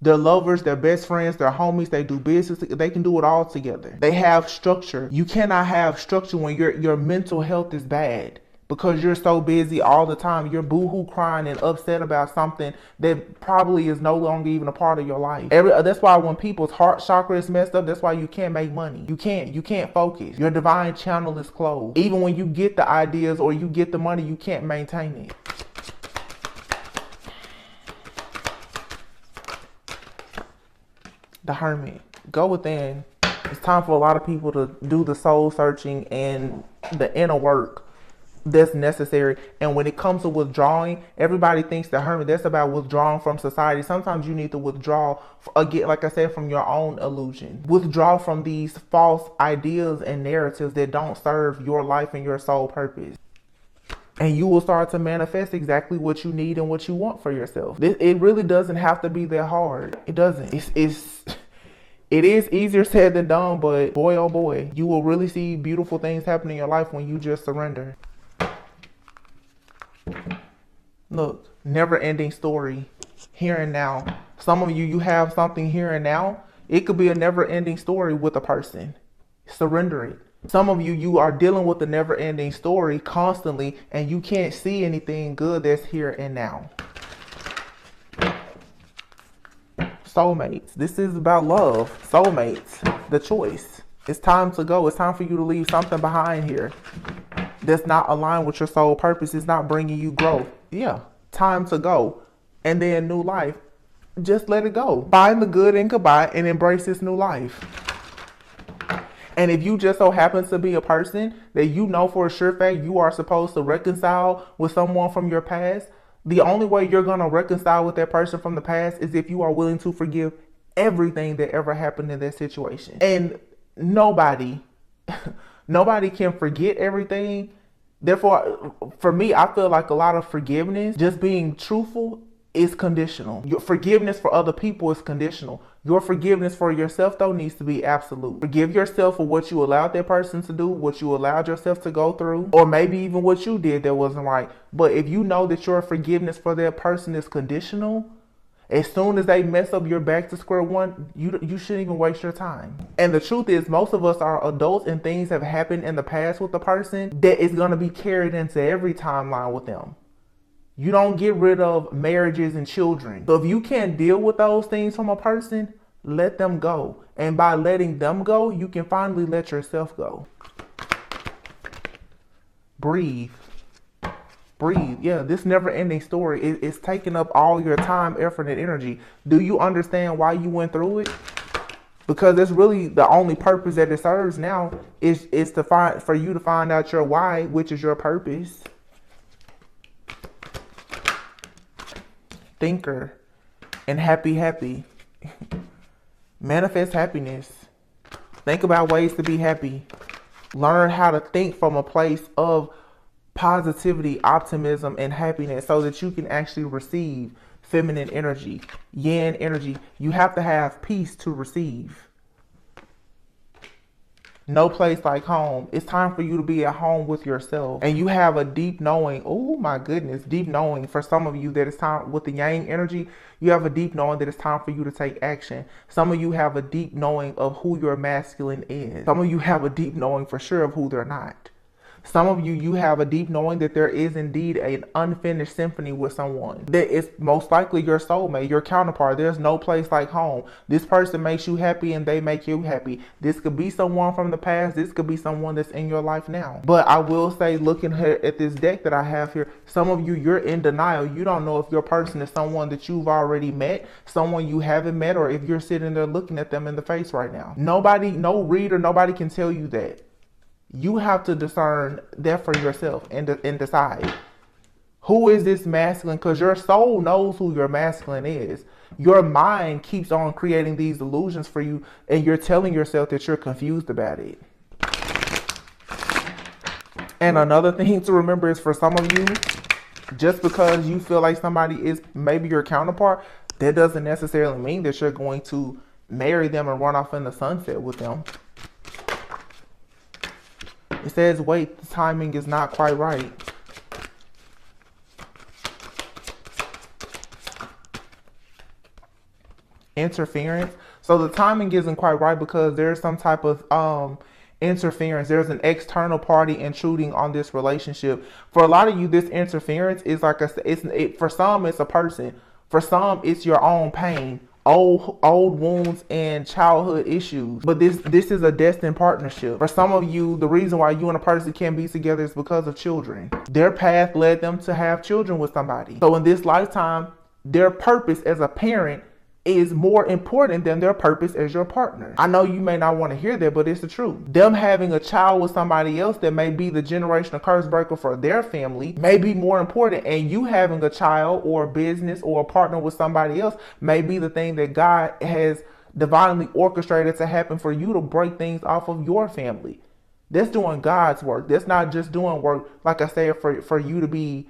They're lovers, they're best friends, they're homies, they do business, they can do it all together. They have structure. You cannot have structure when your mental health is bad. Because you're so busy all the time. You're boohoo crying and upset about something that probably is no longer even a part of your life. That's why when people's heart chakra is messed up, that's why you can't make money. You can't focus. Your divine channel is closed. Even when you get the ideas or you get the money, you can't maintain it. The Hermit. Go within. It's time for a lot of people to do the soul searching and the inner work that's necessary. And when it comes to withdrawing, everybody thinks the Hermit, that's about withdrawing from society. Sometimes you need to withdraw, again, like I said, from your own illusion. Withdraw from these false ideas and narratives that don't serve your life and your soul purpose. And you will start to manifest exactly what you need and what you want for yourself. It really doesn't have to be that hard. It doesn't. It is easier said than done, but boy, oh boy, you will really see beautiful things happen in your life when you just surrender. Look, never ending story, here and now. Some of you have something here and now. It could be a never ending story with a person. Surrender it. Some of you are dealing with a never ending story constantly and you can't see anything good that's here and now. Soulmates. This is about love. Soulmates. The choice. It's time to go. It's time for you to leave something behind here that's not aligned with your soul purpose. It's not bringing you growth. Yeah, time to go. And then new life. Just let it go. Find the good in goodbye and embrace this new life. And if you just so happen to be a person that you know for a sure fact you are supposed to reconcile with someone from your past, the only way you're going to reconcile with that person from the past is if you are willing to forgive everything that ever happened in that situation. And nobody can forget everything. Therefore, for me, I feel like a lot of forgiveness, just being truthful, is conditional. Your forgiveness for other people is conditional. Your forgiveness for yourself, though, needs to be absolute. Forgive yourself for what you allowed that person to do, what you allowed yourself to go through, or maybe even what you did that wasn't right. But if you know that your forgiveness for that person is conditional, as soon as they mess up, you're back to square one. You shouldn't even waste your time. And the truth is, most of us are adults and things have happened in the past with the person that is going to be carried into every timeline with them. You don't get rid of marriages and children. So if you can't deal with those things from a person, let them go. And by letting them go, you can finally let yourself go. Breathe. Breathe. Yeah, this never ending story is taking up all your time, effort, and energy. Do you understand why you went through it? Because it's really the only purpose that it serves now is for you to find out your why, which is your purpose. Thinker and happy. Manifest happiness. Think about ways to be happy. Learn how to think from a place of positivity, optimism, and happiness so that you can actually receive feminine energy, yin energy. You have to have peace to receive. No place like home. It's time for you to be at home with yourself. And you have a deep knowing. Oh my goodness, deep knowing. For some of you that it's time with the yang energy, you have a deep knowing that it's time for you to take action. Some of you have a deep knowing of who your masculine is. Some of you have a deep knowing for sure of who they're not. Some of you have a deep knowing that there is indeed an unfinished symphony with someone. That is most likely your soulmate, your counterpart. There's no place like home. This person makes you happy and they make you happy. This could be someone from the past. This could be someone that's in your life now. But I will say, looking at this deck that I have here, some of you, you're in denial. You don't know if your person is someone that you've already met, someone you haven't met, or if you're sitting there looking at them in the face right now. Nobody, no reader, nobody can tell you that. You have to discern that for yourself and decide, who is this masculine? Because your soul knows who your masculine is. Your mind keeps on creating these illusions for you, and you're telling yourself that you're confused about it. And another thing to remember is, for some of you, just because you feel like somebody is maybe your counterpart, that doesn't necessarily mean that you're going to marry them and run off in the sunset with them. It says, wait, the timing is not quite right. Interference. So the timing isn't quite right because there's some type of interference. There's an external party intruding on this relationship. For a lot of you, this interference is like for some, it's a person. For some, it's your own pain. Old wounds and childhood issues. But this is a destined partnership. For some of you, the reason why you and a person can't be together is because of children. Their path led them to have children with somebody. So in this lifetime, their purpose as a parent is more important than their purpose as your partner. I know you may not want to hear that, but it's the truth. Them having a child with somebody else that may be the generational curse breaker for their family may be more important, and you having a child or a business or a partner with somebody else may be the thing that God has divinely orchestrated to happen for you to break things off of your family. That's doing God's work. That's not just doing work, like I said, for you to be,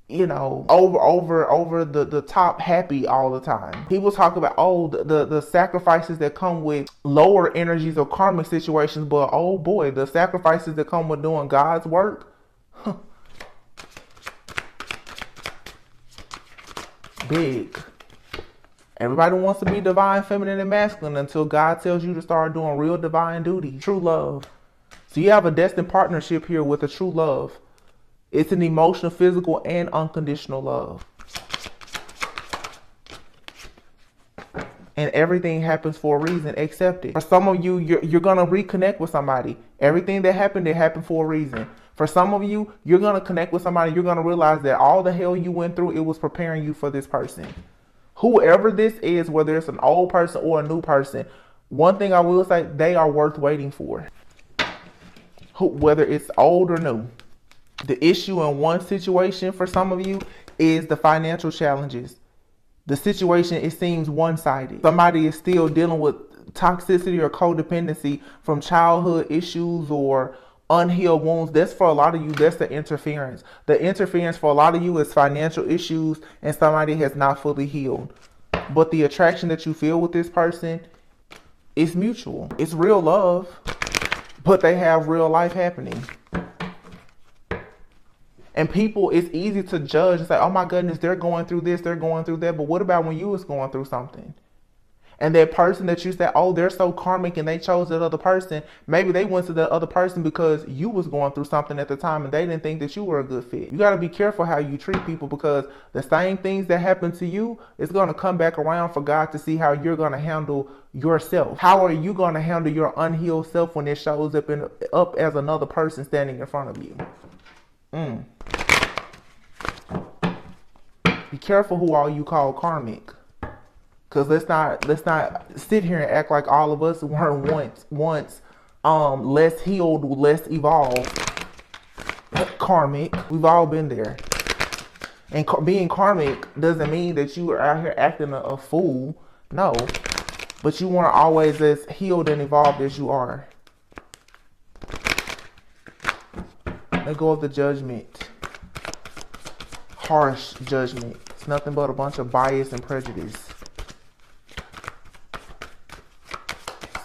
you know, over the top happy all the time. People talk about, the sacrifices that come with lower energies or karmic situations, but oh boy, the sacrifices that come with doing God's work, big. Everybody wants to be divine, feminine, and masculine until God tells you to start doing real divine duty, true love. So you have a destined partnership here with a true love. It's an emotional, physical, and unconditional love. And everything happens for a reason. Accept it. For some of you, you're going to reconnect with somebody. Everything that happened, it happened for a reason. For some of you, you're going to connect with somebody. You're going to realize that all the hell you went through, it was preparing you for this person. Whoever this is, whether it's an old person or a new person, One thing I will say, they are worth waiting for. Whether it's old or new. The issue in one situation for some of you is the financial challenges. The situation, it seems one-sided. Somebody is still dealing with toxicity or codependency from childhood issues or unhealed wounds. That's for a lot of you, that's the interference. The interference for a lot of you is financial issues and somebody has not fully healed. But the attraction that you feel with this person is mutual. It's real love, but they have real life happening. And people, it's easy to judge and say, oh my goodness, they're going through this, they're going through that. But what about when you was going through something? And that person that you said, oh, they're so karmic and they chose that other person. Maybe they went to that other person because you was going through something at the time and they didn't think that you were a good fit. You got to be careful how you treat people, because the same things that happen to you is going to come back around for God to see how you're going to handle yourself. How are you going to handle your unhealed self when it shows up as another person standing in front of you? Be careful who all you call karmic. Because let's not sit here and act like all of us weren't once less healed, less evolved. Karmic. We've all been there. And being karmic doesn't mean that you are out here acting a fool. No. But you weren't always as healed and evolved as you are. Let go of the judgment. Harsh judgment. It's nothing but a bunch of bias and prejudice.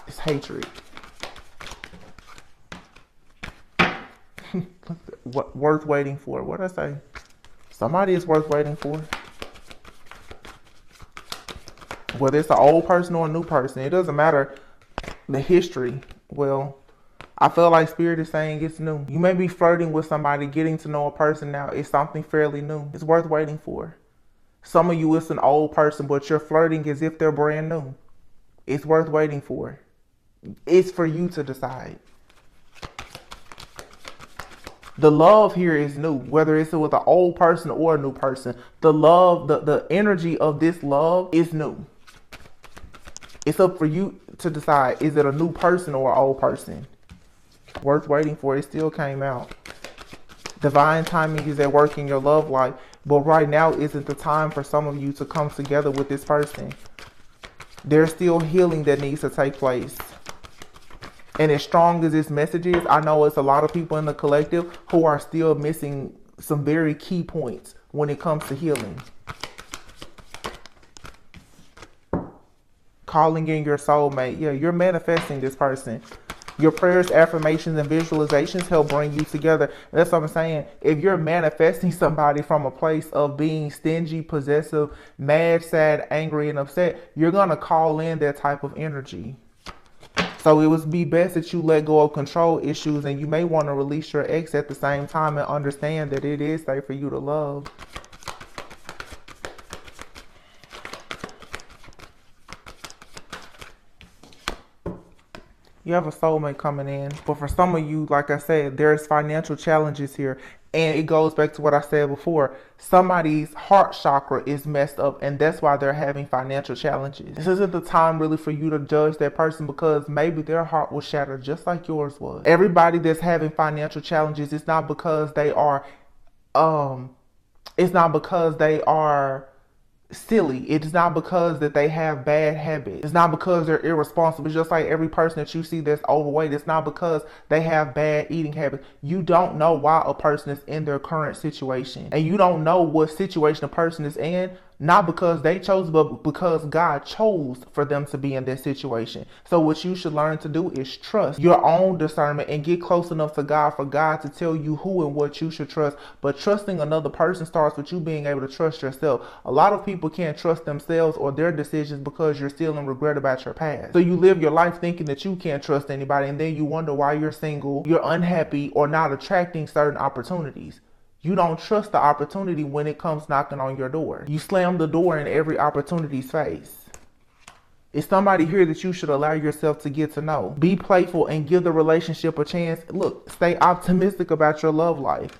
It's hatred. What worth waiting for? What did I say? Somebody is worth waiting for. Whether it's an old person or a new person, it doesn't matter the history. Well, I feel like Spirit is saying it's new. You may be flirting with somebody, getting to know a person now. It's something fairly new. It's worth waiting for. Some of you, it's an old person, but you're flirting as if they're brand new. It's worth waiting for. It's for you to decide. The love here is new, whether it's with an old person or a new person. The love, the energy of this love is new. It's up for you to decide, is it a new person or an old person? Worth waiting for. It still came out. Divine timing is at work in your love life, but right now isn't the time for some of you to come together with this person. There's still healing that needs to take place. And as strong as this message is, I know it's a lot of people in the collective who are still missing some very key points when it comes to healing. Calling in your soulmate. Yeah, you're manifesting this person. Your prayers, affirmations, and visualizations help bring you together. And that's what I'm saying. If you're manifesting somebody from a place of being stingy, possessive, mad, sad, angry, and upset, you're going to call in that type of energy. So it would be best that you let go of control issues, and you may want to release your ex at the same time and understand that it is safe for you to love. You have a soulmate coming in. But for some of you, like I said, there's financial challenges here. And it goes back to what I said before. Somebody's heart chakra is messed up, and that's why they're having financial challenges. This isn't the time really for you to judge that person, because maybe their heart was shattered just like yours was. Everybody that's having financial challenges, it's not because they are silly. It's not because that they have bad habits. It's not because they're irresponsible. It's just like every person that you see that's overweight. It's not because they have bad eating habits. You don't know why a person is in their current situation. And you don't know what situation a person is in, not because they chose, but because God chose for them to be in that situation. So what you should learn to do is trust your own discernment and get close enough to God for God to tell you who and what you should trust. But trusting another person starts with you being able to trust yourself. A lot of people can't trust themselves or their decisions because you're still in regret about your past. So you live your life thinking that you can't trust anybody, and then you wonder why you're single, you're unhappy, or not attracting certain opportunities. You don't trust the opportunity when it comes knocking on your door. You slam the door in every opportunity's face. It's somebody here that you should allow yourself to get to know. Be playful and give the relationship a chance. Look, stay optimistic about your love life.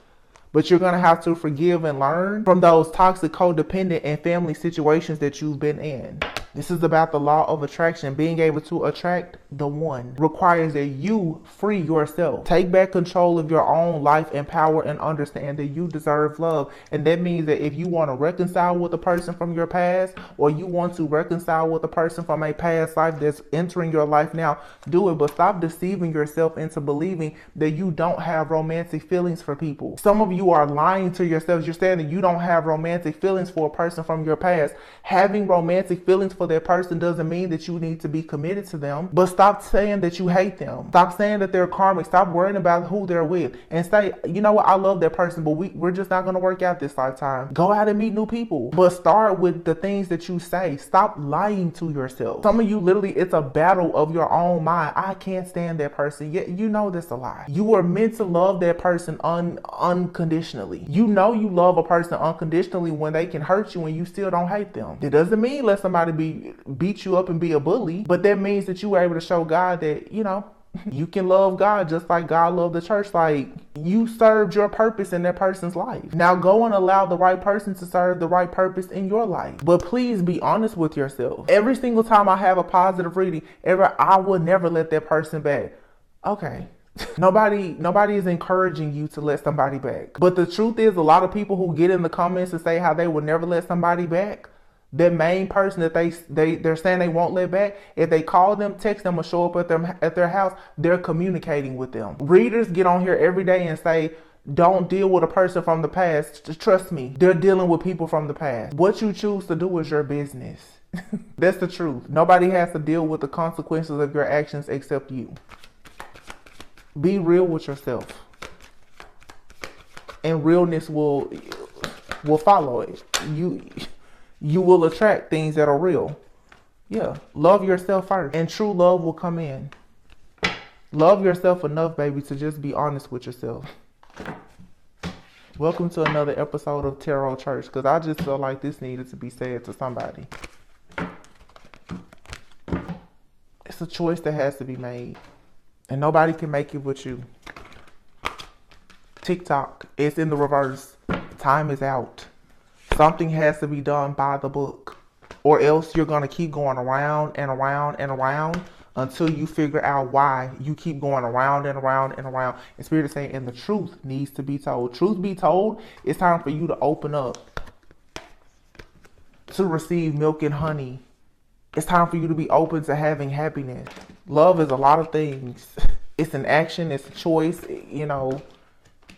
But you're going to have to forgive and learn from those toxic, codependent, and family situations that you've been in. This is about the law of attraction. Being able to attract the one requires that you free yourself. Take back control of your own life and power and understand that you deserve love. And that means that if you want to reconcile with a person from your past, or you want to reconcile with a person from a past life that's entering your life now, do it. But stop deceiving yourself into believing that you don't have romantic feelings for people. Some of you are lying to yourselves. You're saying that you don't have romantic feelings for a person from your past. Having romantic feelings for that person doesn't mean that you need to be committed to them. But stop saying that you hate them. Stop saying that they're karmic. Stop worrying about who they're with, and say, you know what, I love that person, but we're just not going to work out this lifetime. Go out and meet new people, but start with the things that you say. Stop lying to yourself. Some of you, literally, it's a battle of your own mind. I can't stand that person. Yet you know this a lie. You were meant to love that person unconditionally. You know you love a person unconditionally when they can hurt you and you still don't hate them. It doesn't mean let somebody beat you up and be a bully, but that means that you were able to show God that, you know, you can love God just like God loved the church. Like, you served your purpose in that person's life. Now go and allow the right person to serve the right purpose in your life. But please be honest with yourself. Every single time I have a positive reading, I will never let that person back. Okay. Nobody is encouraging you to let somebody back. But the truth is, a lot of people who get in the comments and say how they will never let somebody back, that main person that they're saying they won't let back, if they call them, text them, or show up at their house, they're communicating with them. Readers get on here every day and say, don't deal with a person from the past. Trust me, they're dealing with people from the past. What you choose to do is your business. That's the truth. Nobody has to deal with the consequences of your actions except you. Be real with yourself, and realness will follow it. You will attract things that are real. Yeah. Love yourself first, and true love will come in. Love yourself enough, baby, to just be honest with yourself. Welcome to another episode of Tarot Church, because I just felt like this needed to be said to somebody. It's a choice that has to be made, and nobody can make it with you. TikTok, it's in the reverse. Time is out. Something has to be done by the book, or else you're going to keep going around and around and around until you figure out why you keep going around and around and around. And Spirit is saying, and the truth needs to be told. Truth be told, it's time for you to open up to receive milk and honey. It's time for you to be open to having happiness. Love is a lot of things. It's an action, it's a choice, you know.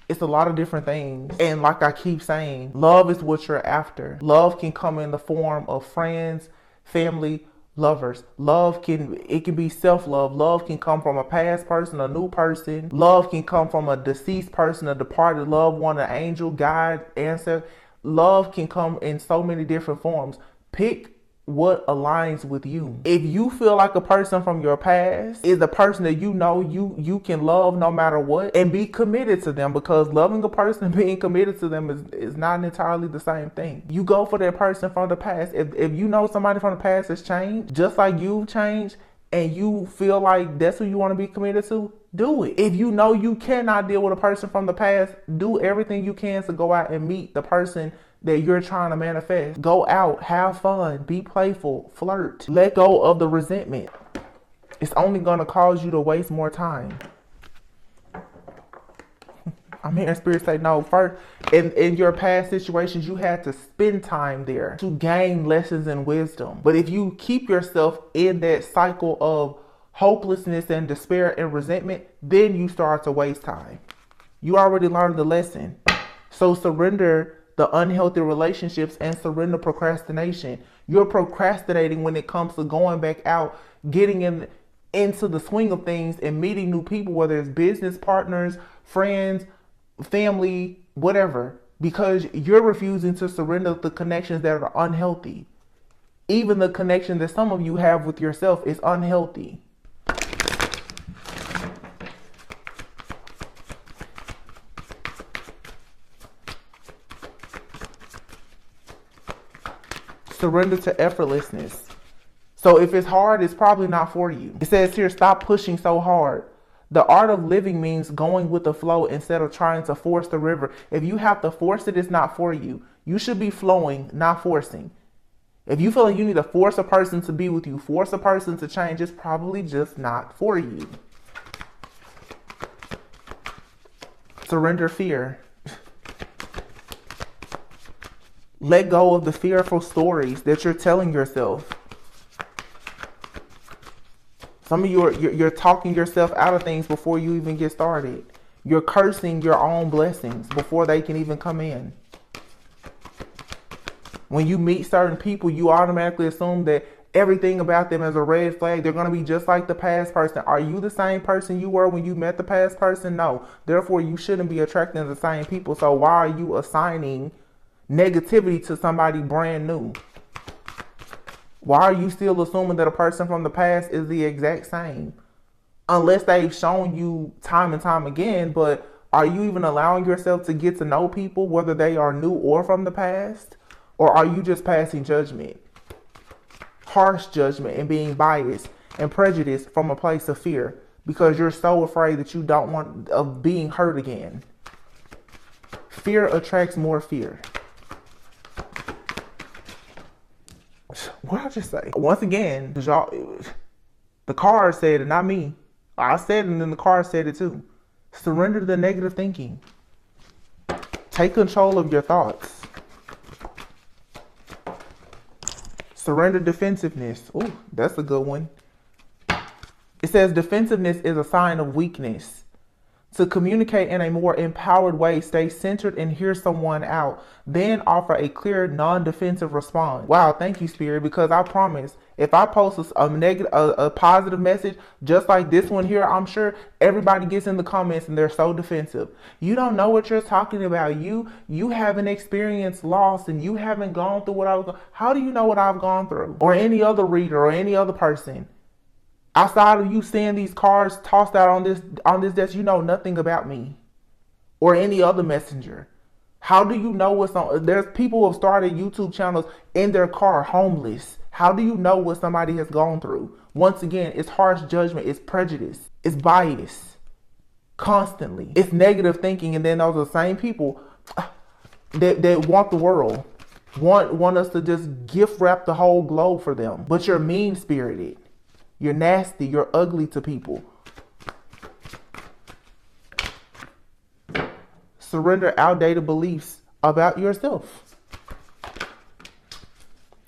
It's a lot of different things. And like I keep saying, love is what you're after. Love can come in the form of friends, family, lovers. Love can be self-love. Love can come from a past person, a new person. Love can come from a deceased person, a departed loved one, an angel, God, ancestor. Love can come in so many different forms. Pick what aligns with you. If you feel like a person from your past is a person that you know you can love no matter what, and be committed to them, because loving a person and being committed to them is not entirely the same thing. You go for that person from the past. If you know somebody from the past has changed just like you've changed, and you feel like that's who you want to be committed to, do it. If you know you cannot deal with a person from the past, do everything you can to go out and meet the person that you're trying to manifest. Go out, have fun, be playful, flirt. Let go of the resentment. It's only going to cause you to waste more time. I'm hearing Spirit say, no, first, in your past situations, you had to spend time there to gain lessons and wisdom. But if you keep yourself in that cycle of hopelessness and despair and resentment, then you start to waste time. You already learned the lesson. So surrender the unhealthy relationships and surrender procrastination. You're procrastinating when it comes to going back out, getting into the swing of things and meeting new people, whether it's business partners, friends, family, whatever, because you're refusing to surrender the connections that are unhealthy. Even the connection that some of you have with yourself is unhealthy. Surrender to effortlessness. So if it's hard, it's probably not for you. It says here, stop pushing so hard. The art of living means going with the flow instead of trying to force the river. If you have to force it, it's not for you. You should be flowing, not forcing. If you feel like you need to force a person to be with you, force a person to change, it's probably just not for you. Surrender fear. Let go of the fearful stories that you're telling yourself. Some of you you're talking yourself out of things before you even get started. You're cursing your own blessings before they can even come in. When you meet certain people, you automatically assume that everything about them is a red flag. They're going to be just like the past person. Are you the same person you were when you met the past person? No. Therefore, you shouldn't be attracting the same people. So why are you assigning negativity to somebody brand new? Why are you still assuming that a person from the past is the exact same? Unless they've shown you time and time again, but are you even allowing yourself to get to know people, whether they are new or from the past? Or are you just passing judgment? Harsh judgment and being biased and prejudiced from a place of fear because you're so afraid that you don't want of being hurt again. Fear attracts more fear. What did I just say? Once again, the card said it, not me. I said it and then the card said it too. Surrender to the negative thinking. Take control of your thoughts. Surrender defensiveness. Oh, that's a good one. It says defensiveness is a sign of weakness. To communicate in a more empowered way, stay centered and hear someone out. Then offer a clear, non-defensive response. Wow, thank you, Spirit, because I promise, if I post a positive message, just like this one here, I'm sure everybody gets in the comments and they're so defensive. You don't know what you're talking about. You haven't experienced loss and you haven't gone through what I was going. How do you know what I've gone through? Or any other reader or any other person. Outside of you seeing these cards tossed out on this desk, you know nothing about me or any other messenger. How do you know what's on? There's people who have started YouTube channels in their car, homeless. How do you know what somebody has gone through? Once again, it's harsh judgment, it's prejudice, it's bias, constantly. It's negative thinking, and then those are the same people that want the world, want us to just gift wrap the whole globe for them. But you're mean-spirited. You're nasty. You're ugly to people. Surrender outdated beliefs about yourself.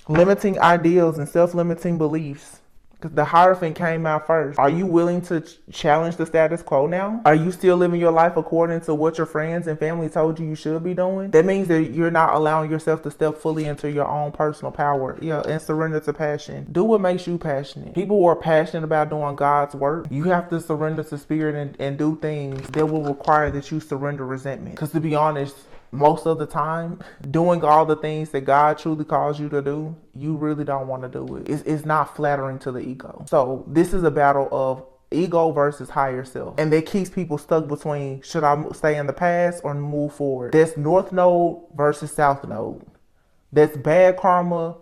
Limiting ideals and self-limiting beliefs. Because the Hierophant came out first. Are you willing to challenge the status quo now? Are you still living your life according to what your friends and family told you should be doing? That means that you're not allowing yourself to step fully into your own personal power. Yeah, and surrender to passion. Do what makes you passionate. People who are passionate about doing God's work, you have to surrender to spirit and do things that will require that you surrender resentment. Because to be honest, most of the time, doing all the things that God truly calls you to do, you really don't want to do it. It's not flattering to the ego. So this is a battle of ego versus higher self. And that keeps people stuck between, should I stay in the past or move forward? That's North Node versus South Node. That's bad karma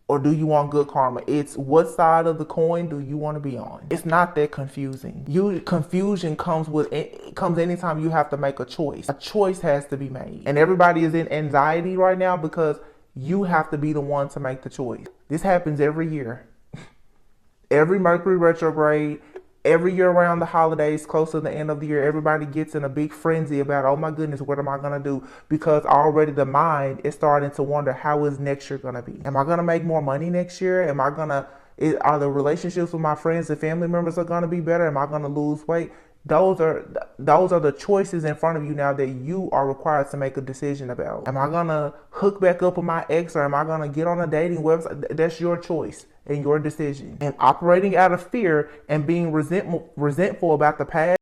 or do you want good karma? It's what side of the coin do you want to be on? It's not that confusing. Confusion comes anytime you have to make a choice. A choice has to be made. And everybody is in anxiety right now because you have to be the one to make the choice. This happens every year. Every Mercury retrograde, every year around the holidays, close to the end of the year, everybody gets in a big frenzy about, oh my goodness, what am I going to do? Because already the mind is starting to wonder, how is next year going to be? Am I going to make more money next year? Are the relationships with my friends and family members are going to be better? Am I going to lose weight? Those are the choices in front of you now that you are required to make a decision about. Am I going to hook back up with my ex or am I going to get on a dating website? That's your choice and your decision. And operating out of fear and being resentful about the past